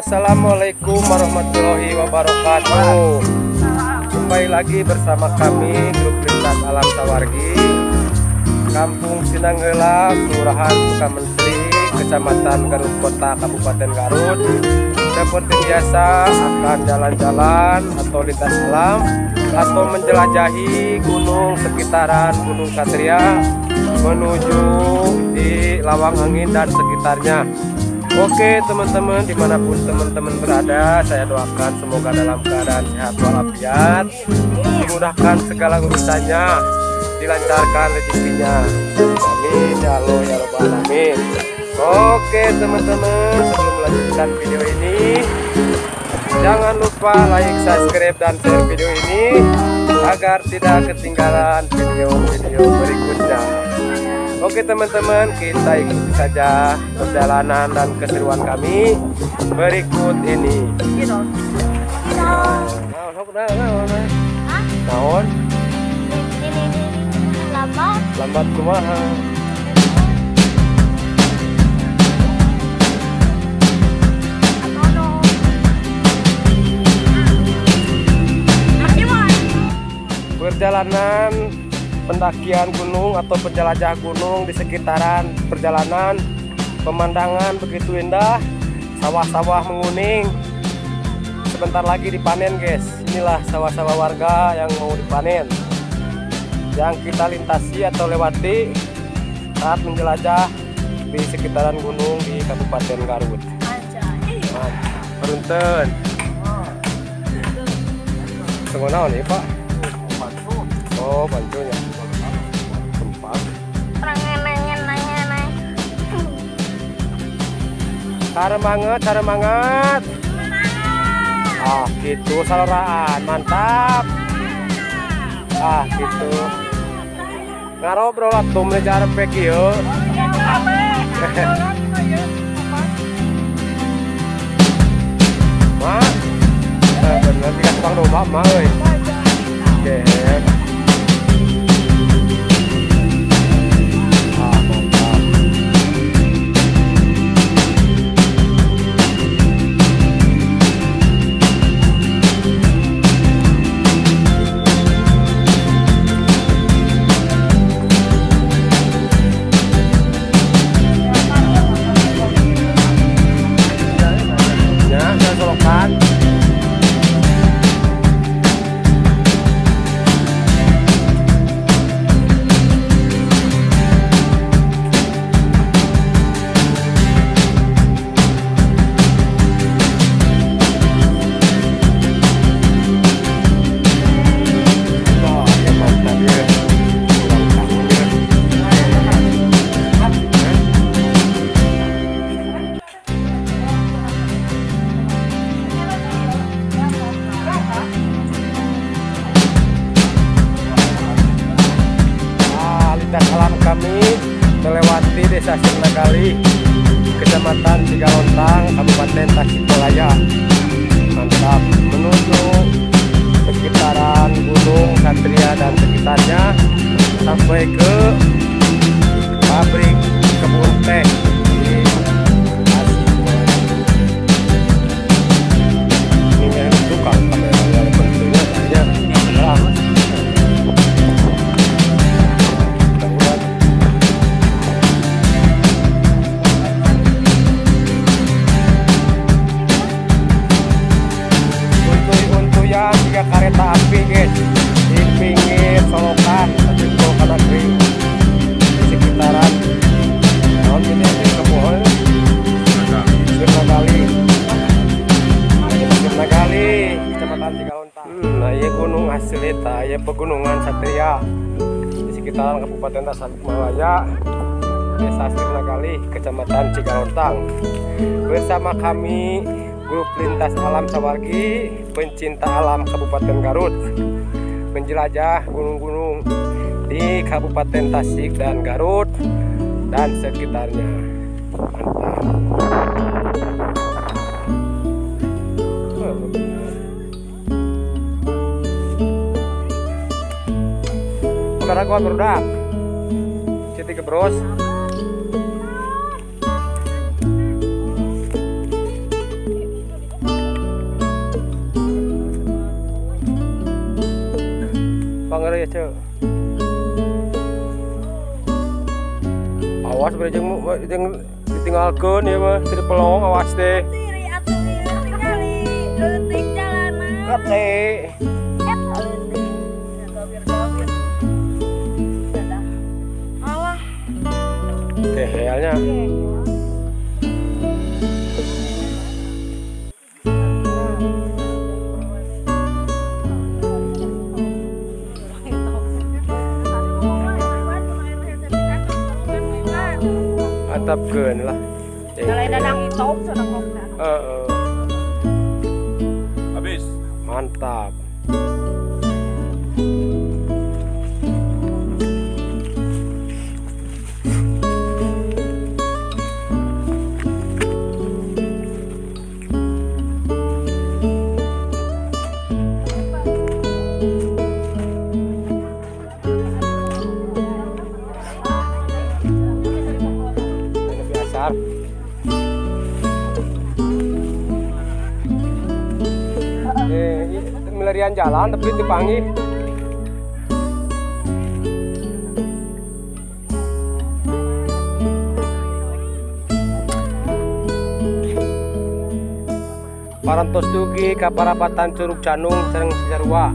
Assalamualaikum warahmatullahi wabarakatuh. Kembali lagi bersama kami grup lintas alam Sawargi, Kampung Sinanggela, Kelurahan Sukamentri, Kecamatan Garut Kota, Kabupaten Garut. Seperti biasa akan jalan-jalan atau lintas alam atau menjelajahi gunung sekitaran Gunung Satria menuju di Lawang Angin dan sekitarnya. Oke teman-teman, dimanapun teman-teman berada, saya doakan semoga dalam keadaan sehat walafiat, dimudahkan segala urusannya, dilancarkan rezekinya. Amin ya Allah ya Rabbal alamin. Oke teman-teman, sebelum melanjutkan video ini, jangan lupa like, subscribe, dan share video ini agar tidak ketinggalan video-video berikutnya. Oke teman-teman, kita ikuti saja perjalanan dan keseruan kami berikut ini. Naon? Lambat kumaha? Perjalanan pendakian gunung atau penjelajah gunung di sekitaran perjalanan, pemandangan begitu indah, sawah-sawah menguning. Sebentar lagi dipanen guys. Inilah sawah-sawah warga yang mau dipanen, yang kita lintasi atau lewati saat menjelajah di sekitaran gunung di Kabupaten Garut. Berunten. Tunggu naon nih Pak? Oh bantunya. Cara mangat. Ah gitu saloraan, mantap. Ah gitu. Ngarobrol atuh mejar pek ieu. Mah. Bener dikasih bang domba mah euy. Oke. Alam kami melewati Desa Sirnagali, Kecamatan Cigalontang, Kabupaten Tasikmalaya. Mantap, menuju sekitaran Gunung Satria dan sekitarnya sampai ke pabrik kebun teh di Tasikmalaya. Ini yang tukang kamera yang bentuknya banyak. Kereta api guys di pinggir Solokan, Solokan Agri, di sekitaran tahun ini kemudian Sirnagali, Kecamatan Cigalontang. Nah iya gunung hasil eta, iya pegunungan Satria di sekitaran Kabupaten Tasikmalaya, Desa Sirnagali, Kecamatan Cigalontang. Bersama kami grup lintas alam Sawargi, pencinta alam Kabupaten Garut, menjelajah gunung-gunung di Kabupaten Tasik dan Garut dan sekitarnya. Mantap. Saudara gua berudak, Siti Gebros. Cek. Awas berjeng ditinggalkeun ya mah, tidak pelong awas teh. Siri atuh kali leutik jalanan. Kate. Alah. Kehelnya. Mantapkeun lah. Kalau dadang hitop sudah ngomong. Habis. Mantap. Biasa. Melarian jalan tapi dipanggil. Parantos dugi ka parapatan Curug Canung sareng Cisarua.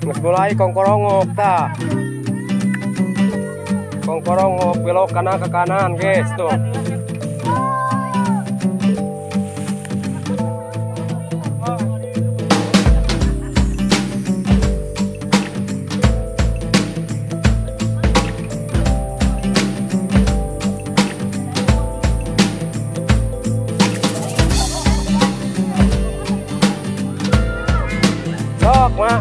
Geus mulai kongkorongok tah. Kongkorongok belok kanan ke kanan, guys, tuh. Sok, Mak.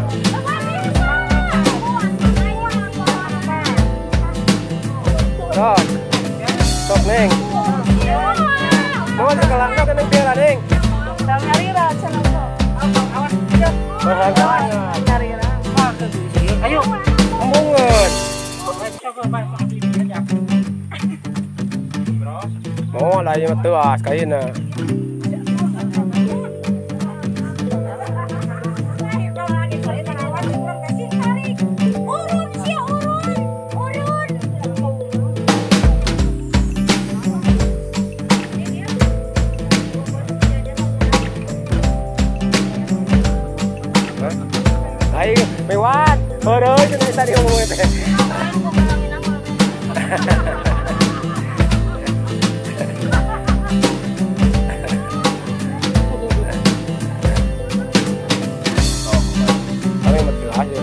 Sok. Sok, Neng. Mau sekelangkap kan Neng Bella, Neng. Kalau nyarira cenah sok. Awas siap. Nyarira. Ayo, Ngomongin. Mau lah yang tuas kayaknya. Ayo, mewat. Heureun cenah tadi ngomong teh. Kami betul aja.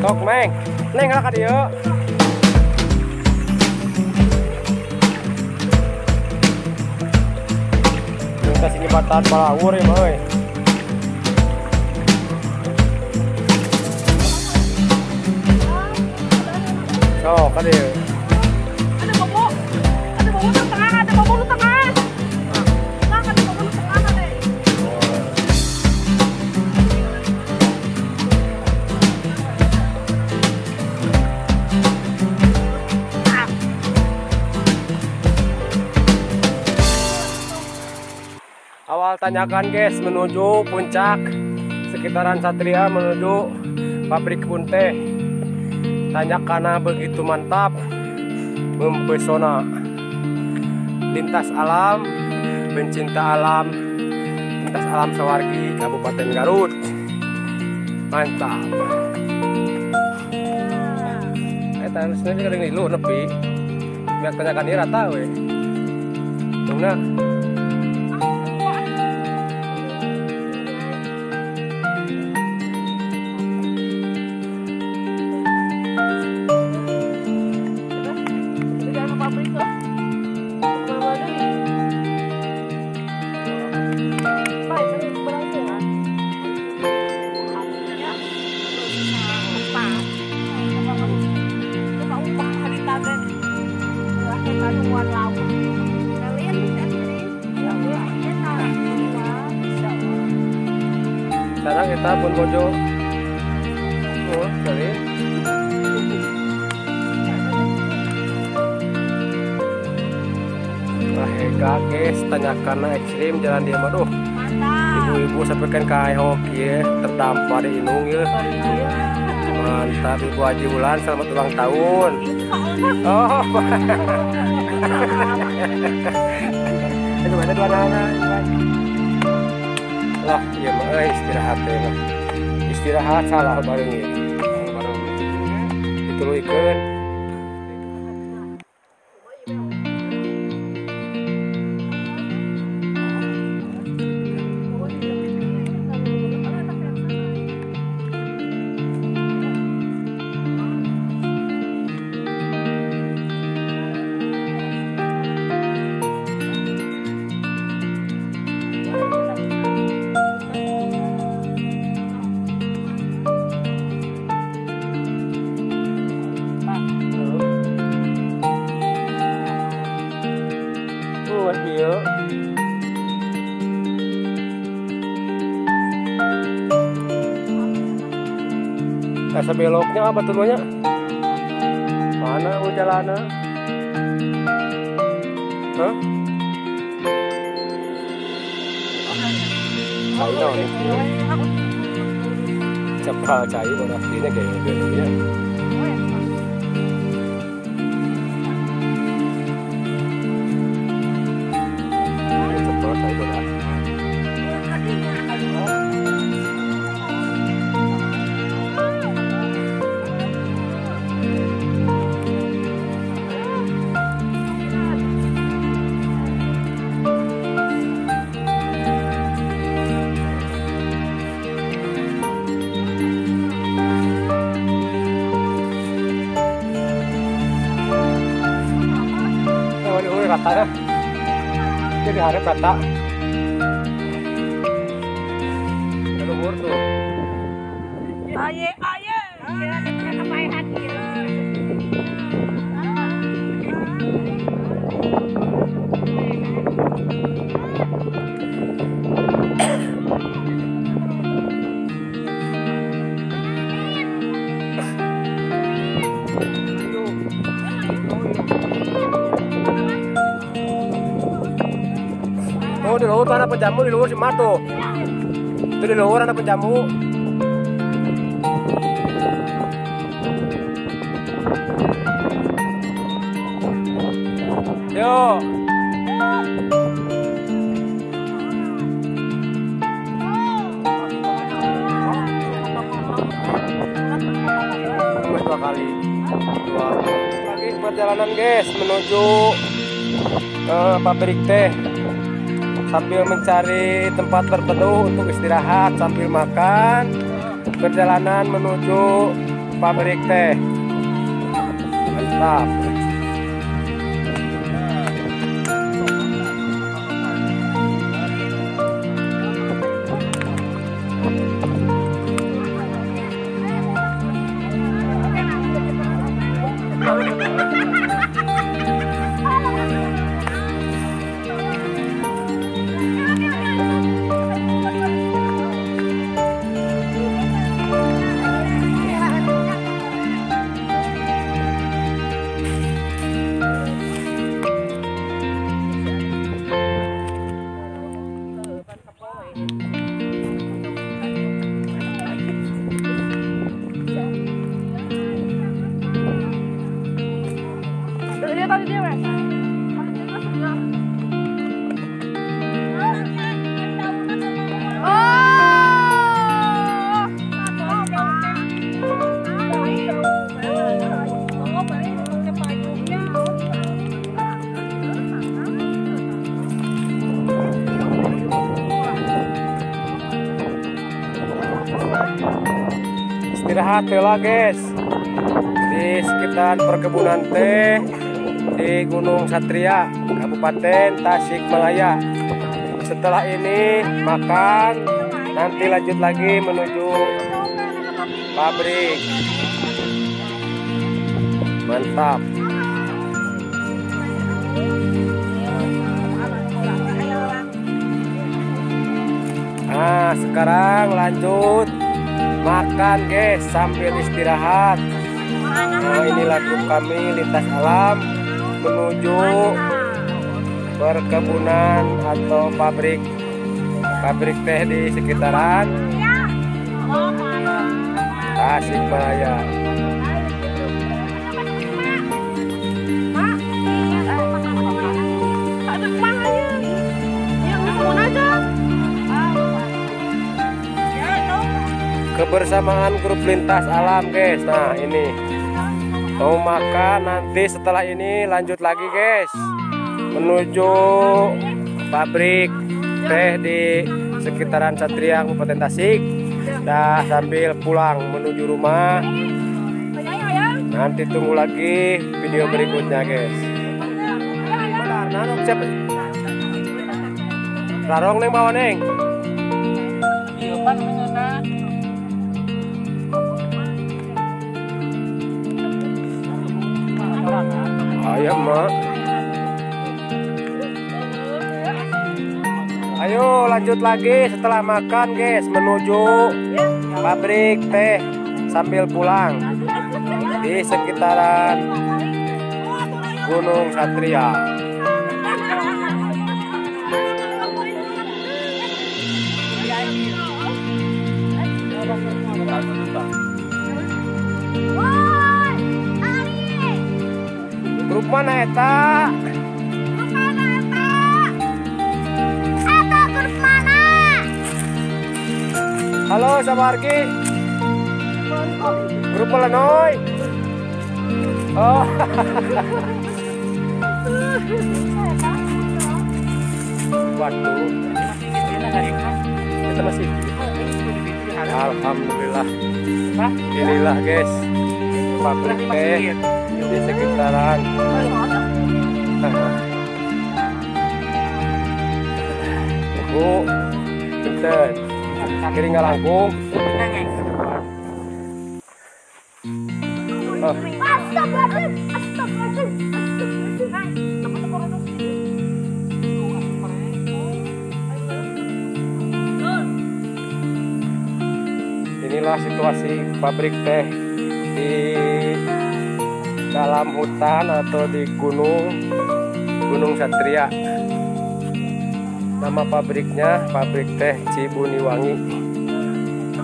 Sok, Meng. Neng ka dieu. Kita sini batan palawur ya, euy. Sok, ka dieu. Ada bobo di tengah, ada bobo di tengah. Bang, ada bobo di tengah ada. Awal tanyakan guys menuju puncak sekitaran Satria menuju pabrik kebun teh. Tanyakan begitu mantap, mempesona. Lintas alam, pencinta alam, lintas alam Sawargi, Kabupaten Garut. Mantap. Eta sendiri kadang nilu nepi. Biar tanyakan ieu rata we. Tungna. Bye. mantap Bun Bojo. Oh, sekali. Wah, hega guys, tanyakan ekstrim jalan dia aduh. Mantap. Ibu-ibu sampaikan ke hoki ya, terdampar di inung ya. Mantap Ibu Haji Ulan, selamat ulang tahun. Oh, itu mana dua anak. Lah, iya mah istirahat ya. Istirahat salah bareng ya. Bareng. Itu lu ikan. Iya. Asa beloknya apa tuh mana jalannya? Hah? Ayo nih. Cepal cai berarti kayak gitu. Rata jadi harap rata luhur tuh Aye kamay hati. Oh, di luhur tuh ada penjamu, di luhur si Marto. Itu di luhur ada penjamu. Yo. Dua kali. Dua lagi perjalanan guys menuju ke pabrik teh. Sambil mencari tempat berteduh untuk istirahat sambil makan, perjalanan menuju pabrik teh. Mantap. Istirahat lah guys di sekitar perkebunan teh di Gunung Satria, Kabupaten Tasikmalaya. Setelah ini makan, nanti lanjut lagi menuju pabrik. Mantap. Ah, Nah, sekarang lanjut makan guys sambil istirahat. Nah, inilah grup kami lintas alam menuju perkebunan atau pabrik teh di sekitaran Tasikmalaya. Kebersamaan grup lintas alam guys. Nah, ini mau makan, nanti setelah ini lanjut lagi guys menuju pabrik teh di sekitaran Satria Kabupaten Tasik. Dah sambil pulang menuju rumah. Nanti tunggu lagi video berikutnya guys. Narok siapa? Larong neng bawa neng. Ayam mak. Ayo lanjut lagi setelah makan guys menuju pabrik teh sambil pulang di sekitaran Gunung Satria. Grup mana eta? Halo Sabargi. Grup Melanoy. Oh. Waduh. Kita masih. Alhamdulillah. Inilah guys pabrik teh di sekitaran. Bu, bentar. Kiri nggak langkung. Inilah situasi pabrik teh di dalam hutan atau di Gunung Satria. Nama pabriknya pabrik teh Cibuniwangi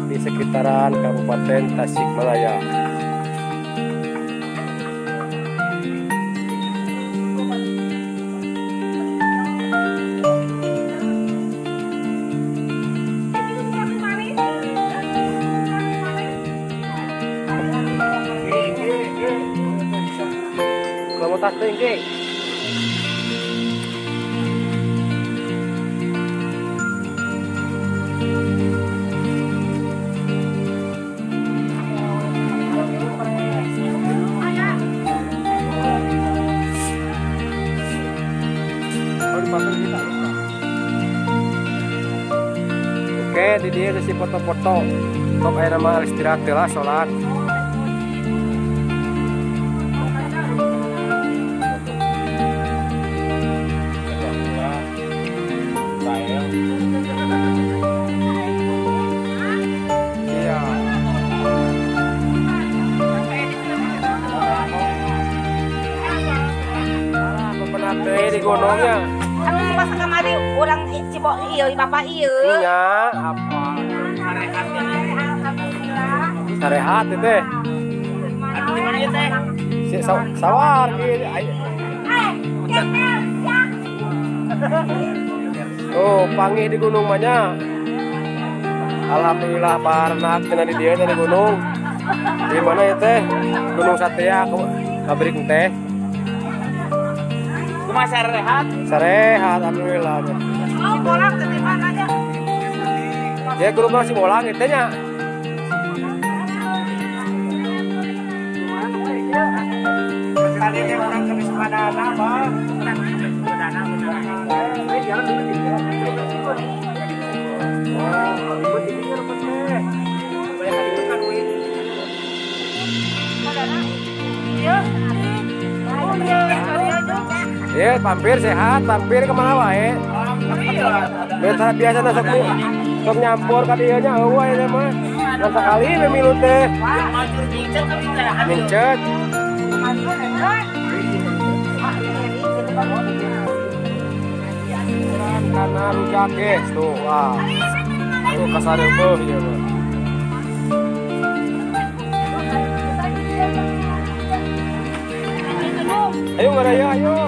di sekitaran Kabupaten Tasikmalaya. Kamu tas tinggi. Oke, di dia si foto-foto. Tok aya nama istirahat lah salat. Iya. Pernah di gunungnya. Pas kamari orang cibok iya bapak iya. Iya, apa? Sarehat itu teh. Aduh di mana ya teh? Si sawar gitu. Oh, panggih di gunung banyak. Alhamdulillah parnak cenah di dieu di gunung. Di mana ya teh? Gunung Satria pabrik teh. Cuma sarehat. Sarehat alhamdulillah. Oh, bolang di mana aja? Ya grup masih bolang itu nya. Tadi dia orang ke Wismadana, Bang. Ya, pampir sehat, pampir kemana wae? Biasa biasa masuk Sok nyampur ka dieu nya eueuh teh mah. Ngan sakali memilu teh. Mincet. Karena rujak guys tuh, wah. Tuh kasareueuh ieu mah. Ayo ngaraya ayo.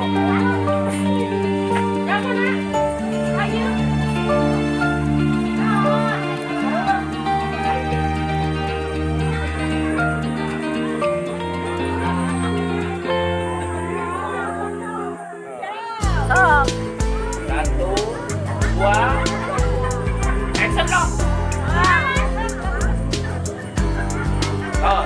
Satu, dua, action dong. Oh.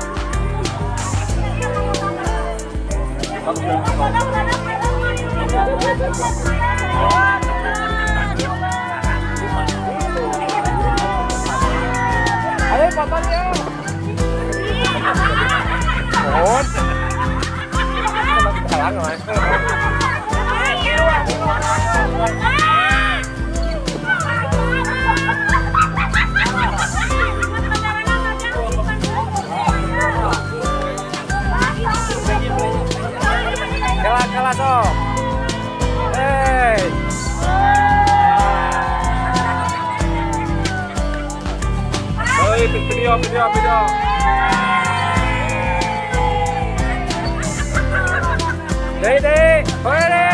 Ayo potongnya. Mohon. Kalang mas. Kalah sok. Hey. Oi, video. Deh, ore.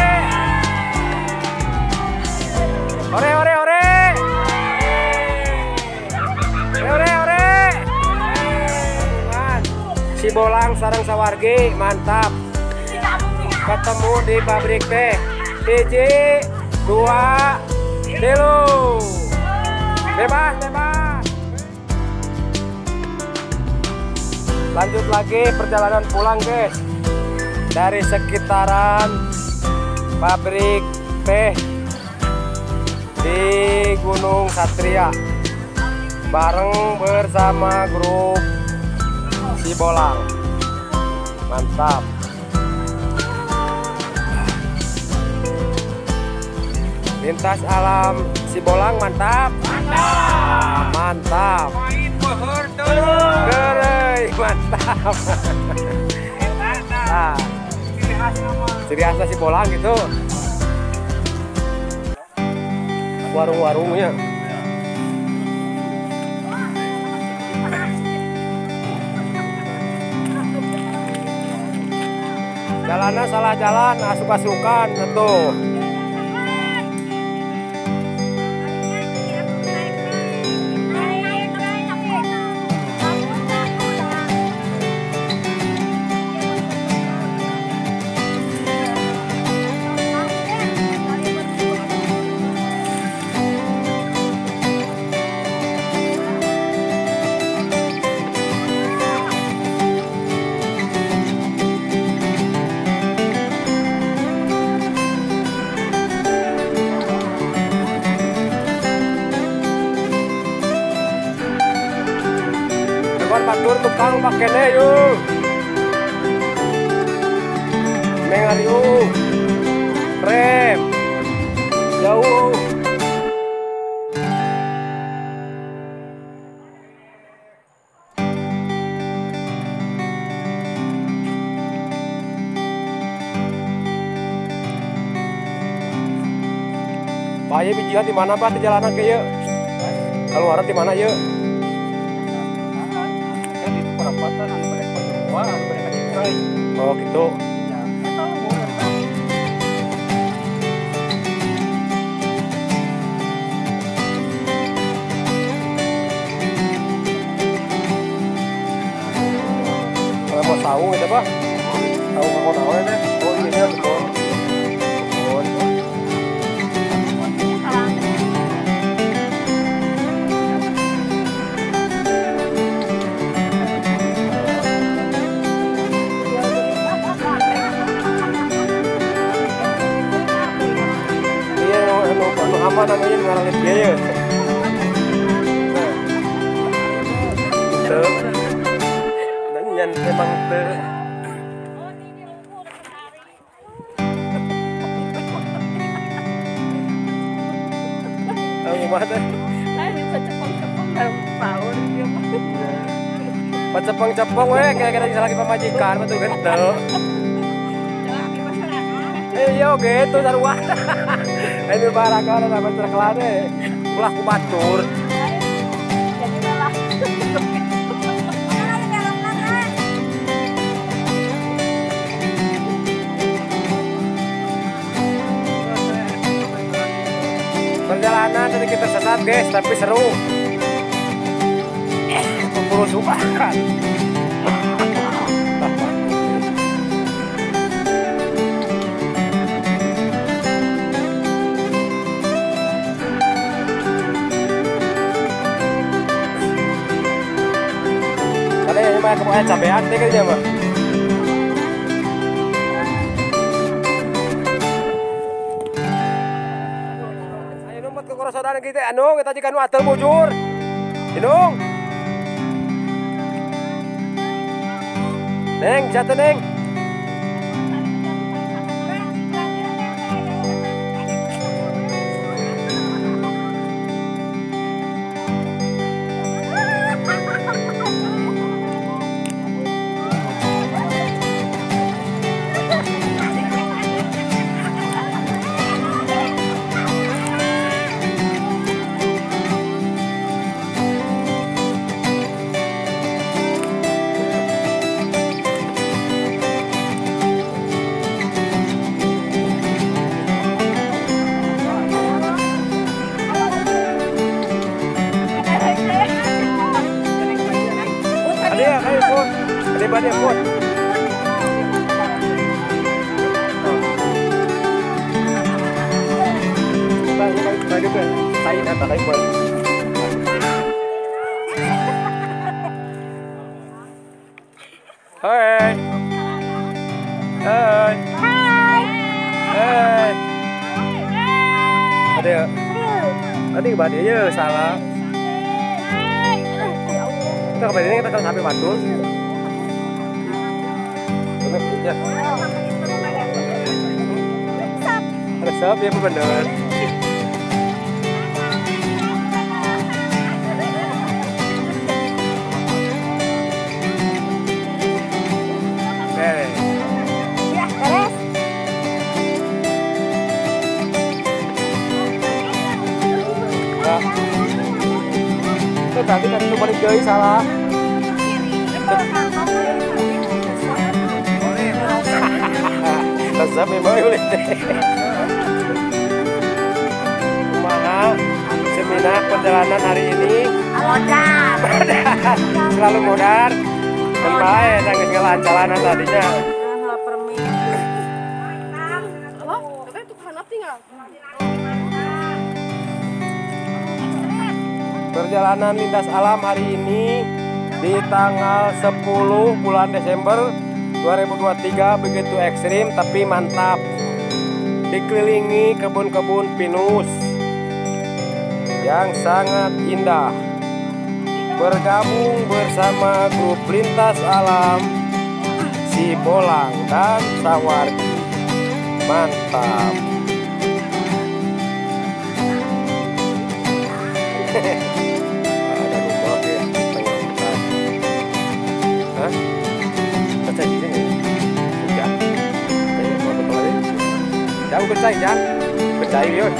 Si Bolang sareng sawargi, mantap. Ketemu di pabrik teh. 1, 2, 3. Bebas. Lanjut lagi perjalanan pulang, guys. Dari sekitaran pabrik teh di Gunung Satria bareng bersama grup Si Bolang. Mantap. Lintas alam Si Bolang mantap. Mantap. Gerei mantap. Nah, ciri khasnya Si Bolang gitu. Warung-warungnya. Jalannya salah jalan, asukan-asukan tuh. Batur tukang pakene yuk. Mengar yuk. Rem. Jauh. Bahaya bijian di mana bah di jalanan ke yuk? Kalau ada di mana yuk? Oh gitu. Mau tahu gitu pak? Tahu mau tahu ya deh. Oh ini dia betul. Apa namanya ngarang biaya? Tuh, dan nyan emang tuh. Aku mah teh. Cepeng-cepeng weh kayak kita lagi pemajikan betul gitu. Iya gitu sarua. Ini barakan ada betul kelade. Ulah ku batur. Perjalanan tadi kita sesat guys, tapi seru. Kumpul sukan. Kali ini mah kemudian cabean deh kayaknya mah. Saudara kita anu kita jika nu atel bujur Inung Neng jatuh Neng dia pun. Bagi pun, saya nak tak pun. Hai, hai, hai. Ada, tadi kepada dia salah. Kita kepada ini kita kan sampai Bandung. Ya. Resep ya bener. Oke. Ya, beres. Nah. Itu tadi kan itu balik deui salah. Resep memang boleh. Kumaha seminar perjalanan hari ini? Modar. Selalu modar. Kembali nangis ngelancaran tadinya. Perjalanan lintas alam hari ini di tanggal 10 bulan Desember 2023 begitu ekstrim tapi mantap. Dikelilingi kebun-kebun pinus yang sangat indah. Bergabung bersama grup lintas alam Sibolang dan Sawargi. Mantap. Ada rumah ya, hah? Percaya gini ya? Hujan. Saya mau betul lagi. Jangan percaya, jangan percaya yuk.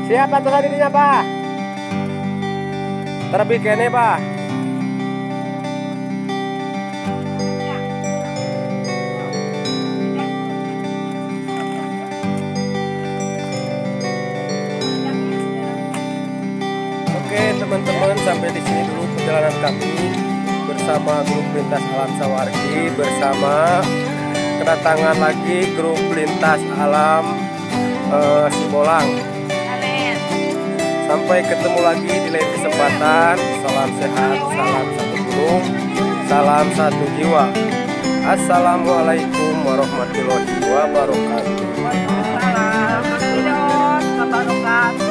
Siap aturan ininya Pak. Terlebih kene Pak. Oke teman-teman, sampai di sini dulu perjalanan kami bersama grup lintas alam Sawargi, bersama kedatangan lagi grup lintas alam Sibolang. Sampai ketemu lagi di lain kesempatan. Salam sehat, salam satu gunung, salam satu jiwa. Assalamualaikum warahmatullahi wabarakatuh. wabarakatuh.